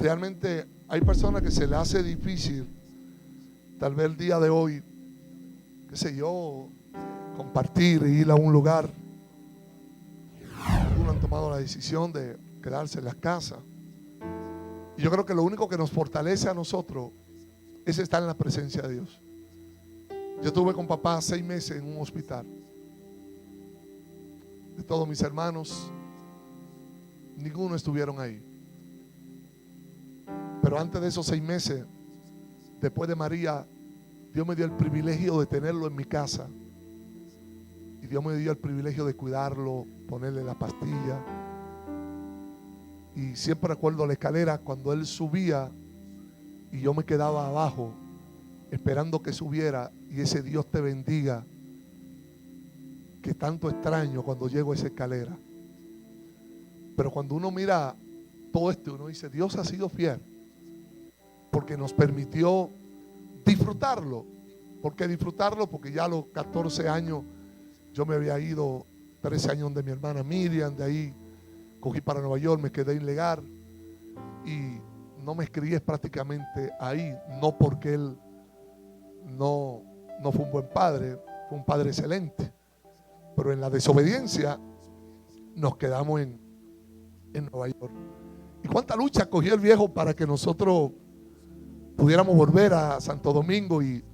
Realmente hay personas que se le hace difícil, tal vez el día de hoy, qué sé yo, compartir e ir a un lugar. Algunos han tomado la decisión de quedarse en las casas. Y yo creo que lo único que nos fortalece a nosotros es estar en la presencia de Dios. Yo estuve con papá 6 meses en un hospital. De todos mis hermanos, ninguno estuvieron ahí. Pero antes de esos 6 meses, después de María, Dios me dio el privilegio de tenerlo en mi casa. Y Dios me dio el privilegio de cuidarlo, ponerle la pastilla. Y siempre recuerdo la escalera cuando él subía y yo me quedaba abajo esperando que subiera, y ese Dios te bendiga que tanto extraño cuando llego a esa escalera. Pero cuando uno mira todo esto, uno dice, Dios ha sido fiel porque nos permitió disfrutarlo. ¿Por qué disfrutarlo? Porque ya a los 14 años yo me había ido, 13 años donde mi hermana Miriam, de ahí cogí para Nueva York, me quedé ilegal y no me crié prácticamente ahí, no porque él no fue un buen padre, fue un padre excelente, pero en la desobediencia nos quedamos en Nueva York. ¿Y cuánta lucha cogió el viejo para que nosotros pudiéramos volver a Santo Domingo y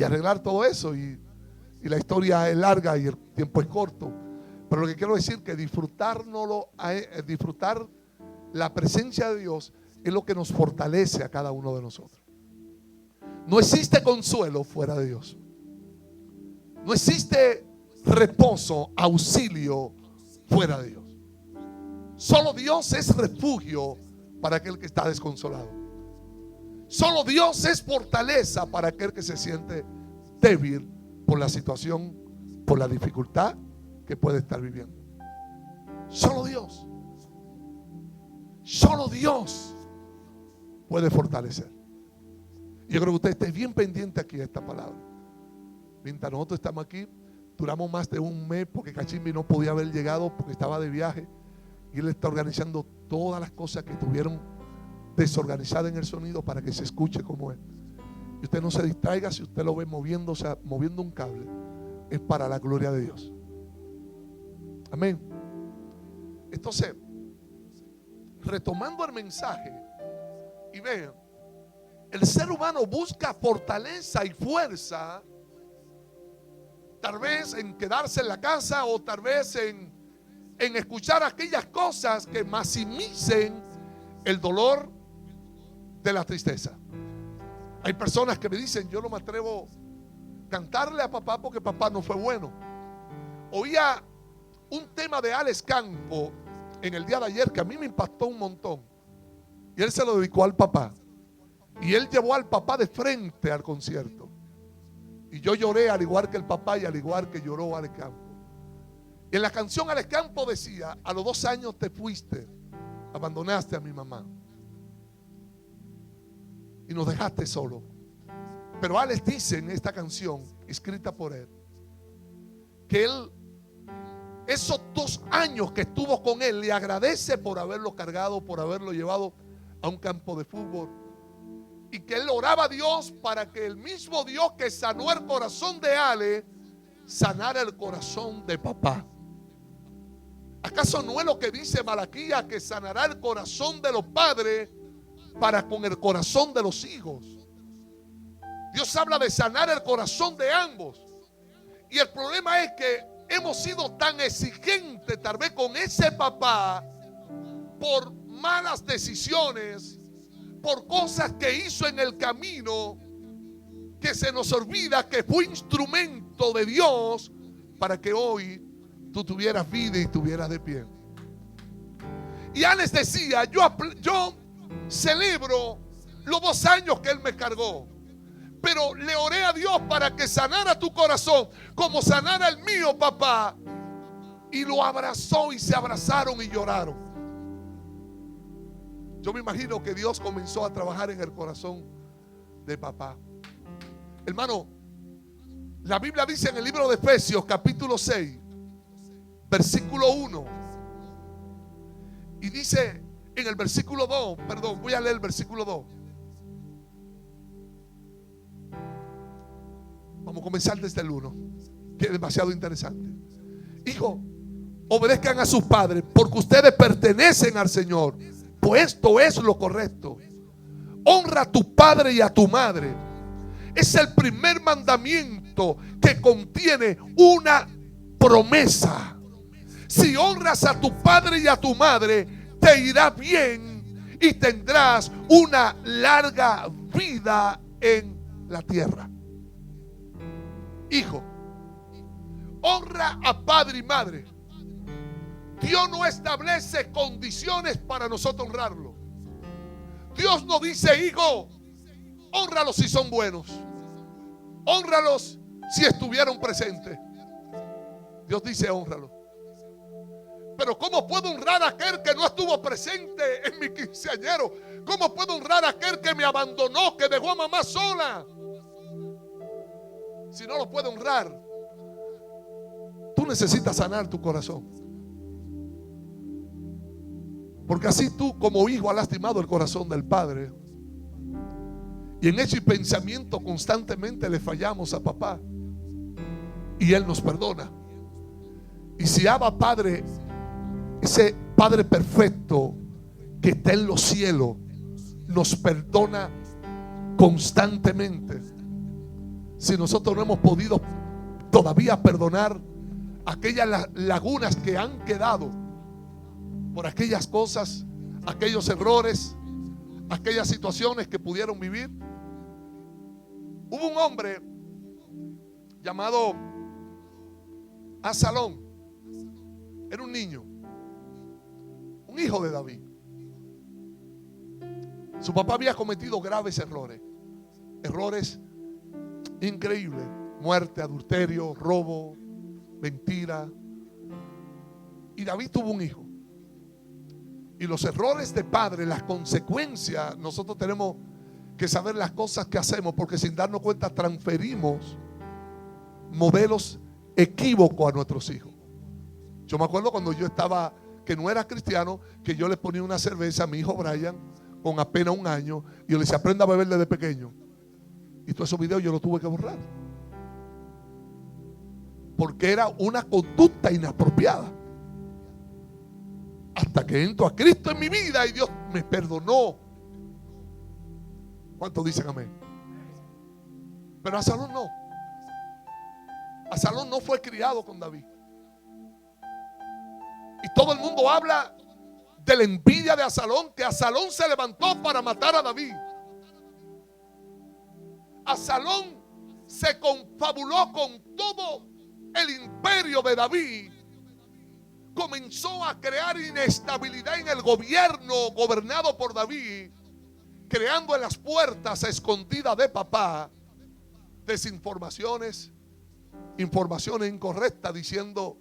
arreglar todo eso? Y la historia es larga y el tiempo es corto. Pero lo que quiero decir es que disfrutar la presencia de Dios es lo que nos fortalece a cada uno de nosotros. No existe consuelo fuera de Dios. No existe reposo, auxilio fuera de Dios. Solo Dios es refugio para aquel que está desconsolado. Solo Dios es fortaleza para aquel que se siente débil por la situación, por la dificultad que puede estar viviendo. Solo Dios. Solo Dios puede fortalecer. Yo creo que usted esté bien pendiente aquí a esta palabra. Mientras nosotros estamos aquí, duramos más de un mes porque Cachimbi no podía haber llegado porque estaba de viaje. Y él está organizando todas las cosas que estuvieron desorganizadas en el sonido para que se escuche como es. Y usted no se distraiga si usted lo ve moviéndose, moviendo un cable. Es para la gloria de Dios. Amén. Entonces, retomando el mensaje, y vean, el ser humano busca fortaleza y fuerza, tal vez en quedarse en la casa o tal vez en escuchar aquellas cosas que maximicen el dolor de la tristeza. Hay personas que me dicen, yo no me atrevo a cantarle a papá porque papá no fue bueno. Oía un tema de Alex Campo en el día de ayer que a mí me impactó un montón. Y él se lo dedicó al papá. Y él llevó al papá de frente al concierto. Y yo lloré al igual que el papá y al igual que lloró Alex Campo. Y en la canción Alex Campo decía, a los 2 años te fuiste, abandonaste a mi mamá y nos dejaste solo. Pero Alex dice en esta canción, escrita por él, que él, esos 2 años que estuvo con él, le agradece por haberlo cargado, por haberlo llevado a un campo de fútbol. Y que él oraba a Dios para que el mismo Dios que sanó el corazón de Ale, sanara el corazón de papá. ¿Acaso no es lo que dice Malaquías, que sanará el corazón de los padres para con el corazón de los hijos? Dios habla de sanar el corazón de ambos. Y el problema es que hemos sido tan exigentes tal vez con ese papá por malas decisiones, por cosas que hizo en el camino, que se nos olvida que fue instrumento de Dios para que hoy tú tuvieras vida y estuvieras de pie. Y Alex decía, yo celebro los 2 años que él me cargó, pero le oré a Dios para que sanara tu corazón como sanara el mío, papá. Y lo abrazó y se abrazaron y lloraron. Yo me imagino que Dios comenzó a trabajar en el corazón de papá. Hermano, la Biblia dice en el libro de Efesios capítulo 6 versículo 1, y dice, en el versículo 2, perdón, voy a leer el versículo 2. Vamos a comenzar desde el 1, que es demasiado interesante. Hijo, obedezcan a sus padres, porque ustedes pertenecen al Señor, pues esto es lo correcto. Honra a tu padre y a tu madre. Es el primer mandamiento que contiene una promesa. Si honras a tu padre y a tu madre, te irá bien y tendrás una larga vida en la tierra. Hijo, honra a padre y madre. Dios no establece condiciones para nosotros honrarlo. Dios no dice, hijo, hónralos si son buenos, hónralos si estuvieron presentes. Dios dice, hónralos. Pero ¿cómo puedo honrar a aquel que no estuvo presente en mi quinceañero? ¿Cómo puedo honrar a aquel que me abandonó, que dejó a mamá sola? Si no lo puedo honrar, tú necesitas sanar tu corazón. Porque así tú como hijo has lastimado el corazón del Padre. Y en hecho y pensamiento constantemente le fallamos a papá. Y Él nos perdona. Y si Abba Padre, ese Padre perfecto que está en los cielos, nos perdona constantemente, si nosotros no hemos podido todavía perdonar aquellas lagunas que han quedado por aquellas cosas, aquellos errores, aquellas situaciones que pudieron vivir. Hubo un hombre llamado Absalón. Era un niño, un hijo de David. Su papá había cometido graves errores increíbles: muerte, adulterio, robo, mentira. Y David tuvo un hijo. Y los errores de padre, las consecuencias, nosotros tenemos que saber las cosas que hacemos, porque sin darnos cuenta transferimos modelos equívocos a nuestros hijos. Yo me acuerdo cuando yo estaba, que no era cristiano, que yo le ponía una cerveza a mi hijo Brian con apenas 1 año, y yo le decía, aprenda a beber desde pequeño. Y todos esos videos yo los tuve que borrar, porque era una conducta inapropiada. Hasta que entro a Cristo en mi vida y Dios me perdonó. ¿Cuántos dicen amén? Pero Absalón no. Absalón no fue criado con David. Y todo el mundo habla de la envidia de Absalón, que Absalón se levantó para matar a David. Absalón se confabuló con todo el imperio de David. Comenzó a crear inestabilidad en el gobierno gobernado por David, creando en las puertas a escondidas de papá desinformaciones, informaciones incorrectas, diciendo,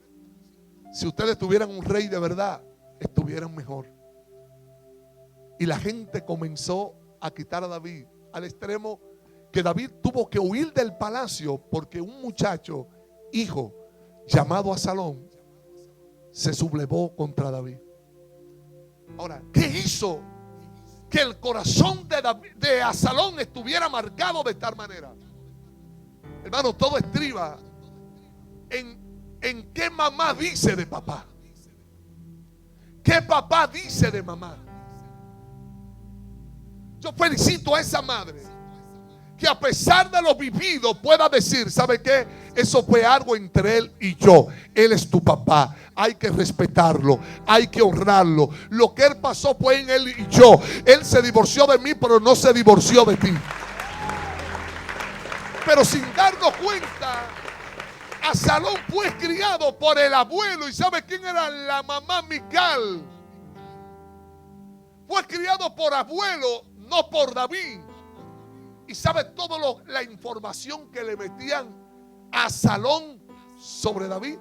si ustedes tuvieran un rey de verdad, estuvieran mejor. Y la gente comenzó a quitar a David, al extremo que David tuvo que huir del palacio porque un muchacho, hijo, llamado Absalón, se sublevó contra David. Ahora, ¿qué hizo que el corazón de Absalón estuviera marcado de tal manera? Hermano, todo estriba en qué mamá dice de papá, qué papá dice de mamá. Yo felicito a esa madre que a pesar de lo vivido pueda decir, ¿sabe qué? Eso fue algo entre él y yo. Él es tu papá. Hay que respetarlo, hay que honrarlo. Lo que él pasó fue en él y yo. Él se divorció de mí, pero no se divorció de ti. Pero sin darnos cuenta, Absalón fue criado por el abuelo. ¿Y sabe quién era la mamá? Mical. Fue criado por abuelo, no por David. Y sabe toda la información que le metían a Absalón sobre David.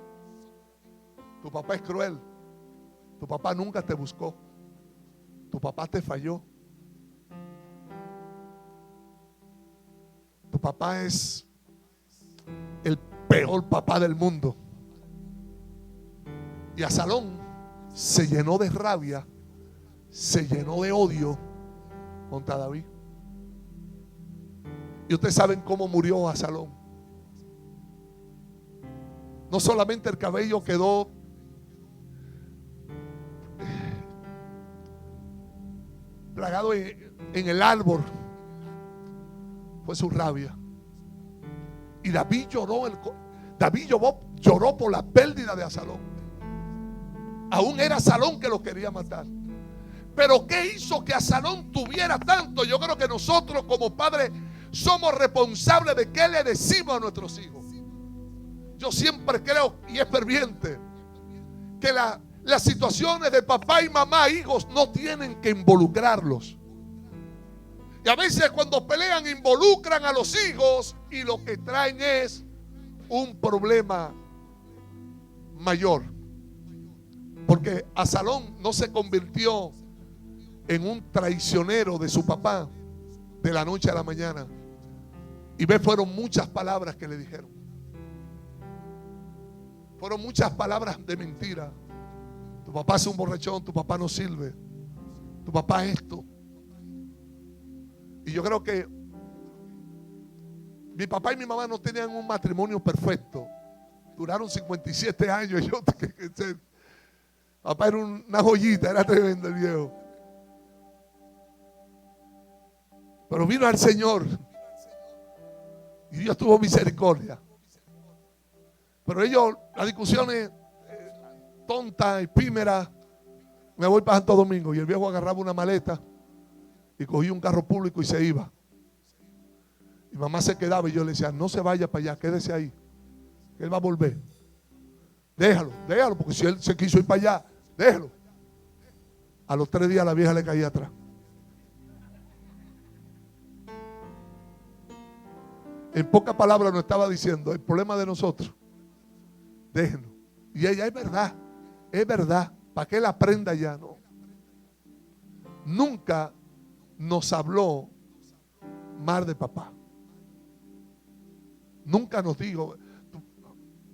Tu papá es cruel. Tu papá nunca te buscó. Tu papá te falló. Tu papá es el peor papá del mundo. Y Absalón se llenó de rabia se llenó de odio contra David. Y ustedes saben cómo murió Absalón. No solamente el cabello quedó plagado en el árbol, fue su rabia. Y David lloró por la pérdida de Absalón. Aún era Absalón que lo quería matar. Pero ¿qué hizo que Absalón tuviera tanto? Yo creo que nosotros como padres somos responsables de qué le decimos a nuestros hijos. Yo siempre creo, y es ferviente, que las situaciones de papá y mamá, hijos, no tienen que involucrarlos. Y a veces cuando pelean involucran a los hijos y lo que traen es un problema mayor. Porque Absalón no se convirtió en un traicionero de su papá de la noche a la mañana. Y fueron muchas palabras que le dijeron. Fueron muchas palabras de mentira. Tu papá es un borrachón, tu papá no sirve, tu papá es esto. Y yo creo que mi papá y mi mamá no tenían un matrimonio perfecto. Duraron 57 años. Papá era una joyita, era tremendo el viejo. Pero vino al Señor y Dios tuvo misericordia. Pero ellos, las discusiones tontas, efímeras. Me voy para Santo Domingo y el viejo agarraba una maleta y cogía un carro público y se iba. Y mamá se quedaba y yo le decía, no se vaya para allá, quédese ahí, él va a volver. Déjalo, porque si él se quiso ir para allá, déjalo. A los 3 días la vieja le caía atrás. En pocas palabras nos estaba diciendo, el problema de nosotros, déjenlo. Y ella, es verdad, para que él aprenda ya, no. Nunca nos habló mal de papá. Nunca nos dijo,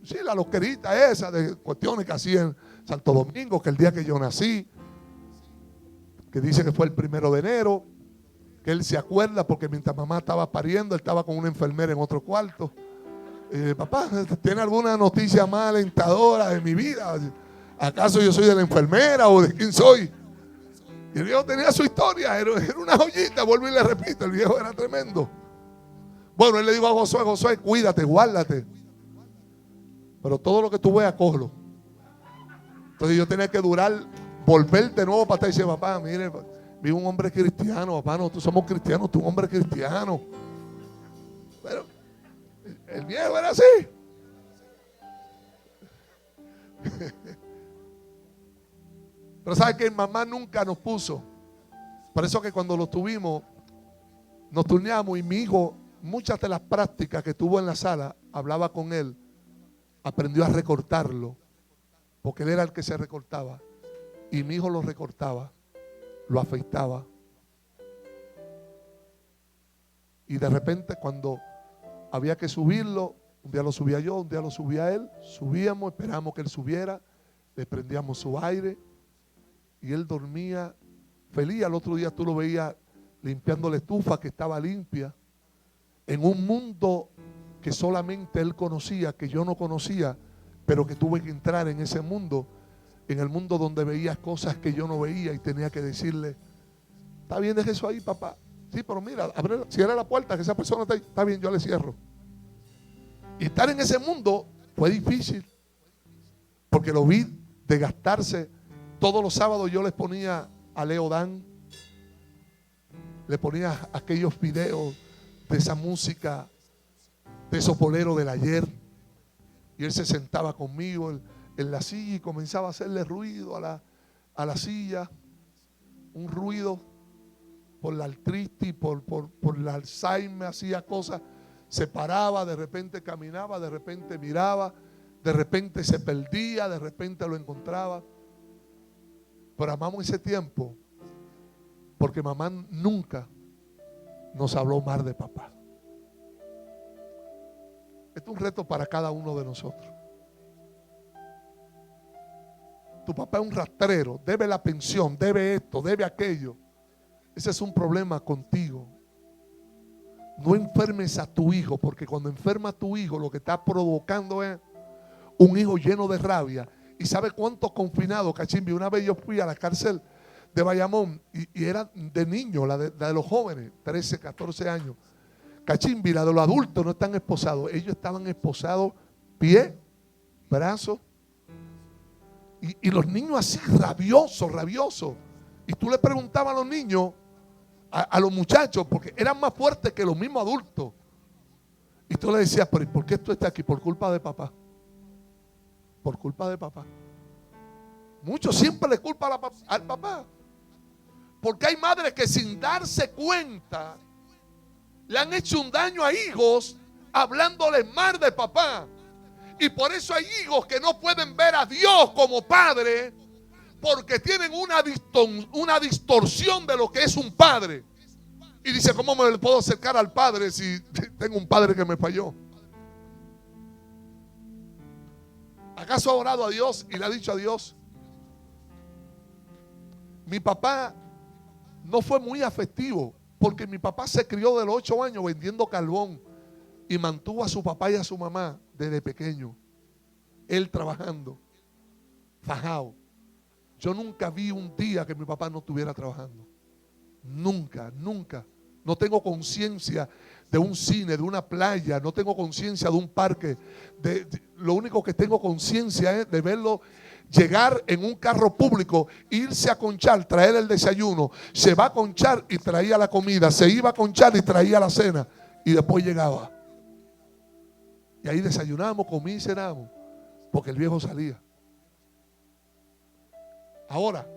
sí, la loquerita esa de cuestiones que hacía en Santo Domingo, que el día que yo nací, que dice que fue el 1 de enero, que él se acuerda porque mientras mamá estaba pariendo, él estaba con una enfermera en otro cuarto. Papá, ¿tiene alguna noticia más alentadora de mi vida? ¿Acaso yo soy de la enfermera o de quién soy? Y el viejo tenía su historia, era una joyita, vuelvo y le repito, el viejo era tremendo. Bueno, él le dijo a Josué, cuídate, guárdate. Pero todo lo que tú veas, cógelo. Entonces yo tenía que volver de nuevo para atrás y decir, papá, mire, vi un hombre cristiano, papá, nosotros somos cristianos, tú un hombre cristiano. Pero el viejo era así. Pero sabe que mamá nunca nos puso. Por eso que cuando lo tuvimos, nos turneamos y mi hijo, muchas de las prácticas que tuvo en la sala, hablaba con él, aprendió a recortarlo, porque él era el que se recortaba. Y mi hijo lo recortaba, lo afeitaba. Y de repente cuando había que subirlo, un día lo subía yo, un día lo subía él, subíamos, esperábamos que él subiera, le prendíamos su aire y él dormía feliz. Al otro día tú lo veías limpiando la estufa que estaba limpia, en un mundo que solamente él conocía, que yo no conocía, pero que tuve que entrar en ese mundo, en el mundo donde veía cosas que yo no veía y tenía que decirle, está bien, deje eso ahí, papá. Sí, pero mira, cierra la puerta, que esa persona está ahí. Está bien, yo le cierro. Y estar en ese mundo fue difícil, porque lo vi desgastarse. Todos los sábados yo les ponía a Leo Dan, le ponía aquellos videos de esa música, de esos boleros del ayer, y él se sentaba conmigo en la silla y comenzaba a hacerle ruido a la silla, un ruido por la artritis, por el Alzheimer, hacía cosas, se paraba, de repente caminaba, de repente miraba, de repente se perdía, de repente lo encontraba. Pero amamos ese tiempo porque mamá nunca nos habló mal de papá. Esto es un reto para cada uno de nosotros. tu papá es un rastrero, debe la pensión, debe esto, debe aquello. Ese es un problema contigo. No enfermes a tu hijo, porque cuando enferma a tu hijo, lo que está provocando es un hijo lleno de rabia. ¿Y sabe cuántos confinados, Cachimbi? Una vez yo fui a la cárcel de Bayamón y era de niños, la de los jóvenes, 13, 14 años. Cachimbi, la de los adultos no están esposados. Ellos estaban esposados, pie, brazos. Y los niños así, rabiosos. Y tú le preguntabas a los niños, a los muchachos, porque eran más fuertes que los mismos adultos. Y tú le decías, pero ¿por qué tú estás aquí? Por culpa de papá. Por culpa de papá. Muchos siempre le culpan al papá. Porque hay madres que sin darse cuenta le han hecho un daño a hijos hablándoles mal de papá. Y por eso hay hijos que no pueden ver a Dios como padre, porque tienen una distorsión de lo que es un padre. Y dice, ¿cómo me puedo acercar al padre si tengo un padre que me falló? ¿Acaso ha orado a Dios y le ha dicho a Dios? Mi papá no fue muy afectivo, porque mi papá se crió de los 8 años vendiendo carbón y mantuvo a su papá y a su mamá desde pequeño. Él trabajando, fajado. Yo nunca vi un día que mi papá no estuviera trabajando. Nunca. No tengo conciencia de un cine, de una playa. No tengo conciencia de un parque. Lo único que tengo conciencia es de verlo llegar en un carro público, irse a conchar, traer el desayuno. Se va a conchar y traía la comida. Se iba a conchar y traía la cena. Y después llegaba. Y ahí desayunábamos, comí y cenábamos. Porque el viejo salía. Ahora,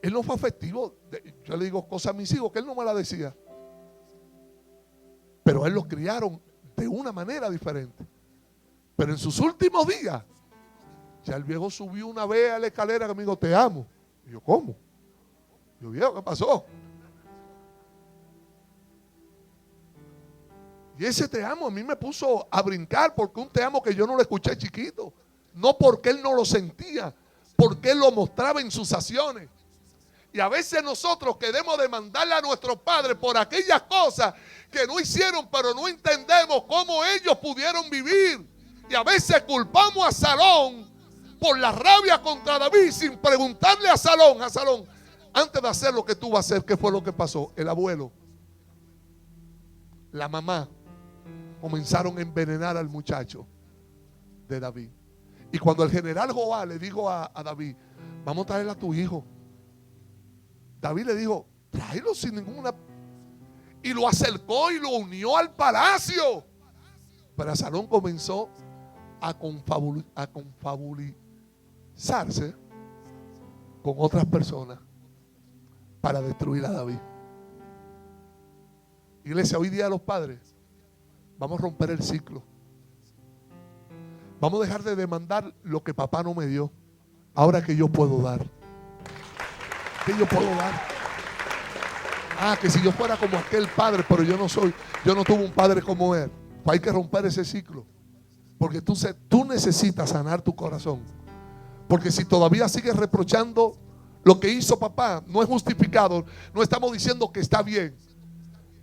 él no fue afectivo. Yo le digo cosas a mis hijos que él no me las decía. Pero él los criaron de una manera diferente. Pero en sus últimos días, ya el viejo subió una vez a la escalera que me dijo, te amo. Y yo, ¿cómo? Yo, viejo, ¿qué pasó? Y ese te amo a mí me puso a brincar, porque un te amo que yo no lo escuché chiquito. No porque él no lo sentía, porque él lo mostraba en sus acciones. Y a veces nosotros queremos demandarle a nuestros padres por aquellas cosas que no hicieron, pero no entendemos cómo ellos pudieron vivir. Y a veces culpamos a Salón por la rabia contra David sin preguntarle a Salón, antes de hacer lo que tú vas a hacer, ¿qué fue lo que pasó? El abuelo, la mamá, comenzaron a envenenar al muchacho de David. Y cuando el general Joab le dijo a David, vamos a traerle a tu hijo, David le dijo, tráelo sin ninguna. Y lo acercó y lo unió al palacio. Pero Absalón comenzó a confabulizarse con otras personas para destruir a David. Iglesia, hoy día los padres vamos a romper el ciclo. Vamos a dejar de demandar lo que papá no me dio. Ahora que yo puedo dar. ¿Qué yo puedo dar? Que si yo fuera como aquel padre, pero yo no tuve un padre como él. Pues hay que romper ese ciclo. Porque tú necesitas sanar tu corazón. Porque si todavía sigues reprochando lo que hizo papá, no es justificado. No estamos diciendo que está bien.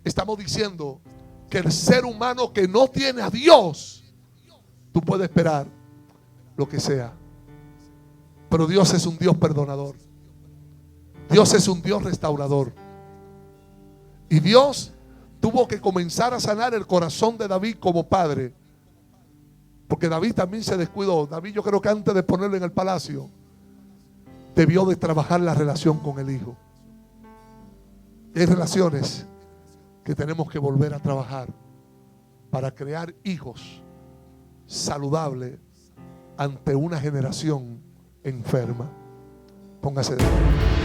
Estamos diciendo que el ser humano que no tiene a Dios, tú puedes esperar lo que sea. Pero Dios es un Dios perdonador. Dios es un Dios restaurador. Y Dios tuvo que comenzar a sanar el corazón de David como padre. Porque David también se descuidó. David, yo creo que antes de ponerlo en el palacio, debió de trabajar la relación con el hijo. Y hay relaciones que tenemos que volver a trabajar para crear hijos saludables ante una generación enferma. Póngase de pie.